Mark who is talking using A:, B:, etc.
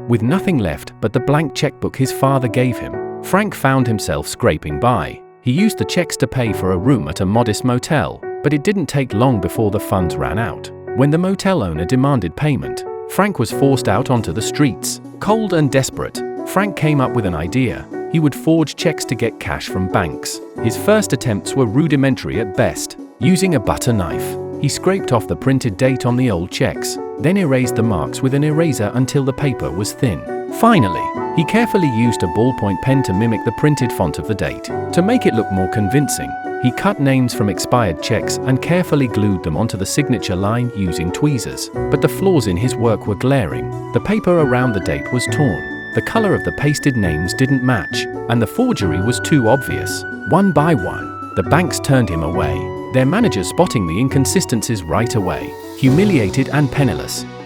A: With nothing left but the blank checkbook his father gave him, Frank found himself scraping by. He used the checks to pay for a room at a modest motel, but it didn't take long before the funds ran out. When the motel owner demanded payment, Frank was forced out onto the streets. Cold and desperate, Frank came up with an idea. He would forge checks to get cash from banks. His first attempts were rudimentary at best. Using a butter knife, he scraped off the printed date on the old checks, then erased the marks with an eraser until the paper was thin. Finally, he carefully used a ballpoint pen to mimic the printed font of the date. To make it look more convincing, he cut names from expired checks and carefully glued them onto the signature line using tweezers. But the flaws in his work were glaring. The paper around the date was torn, the color of the pasted names didn't match, and the forgery was too obvious. One by one, the banks turned him away, their manager spotting the inconsistencies right away. Humiliated and penniless,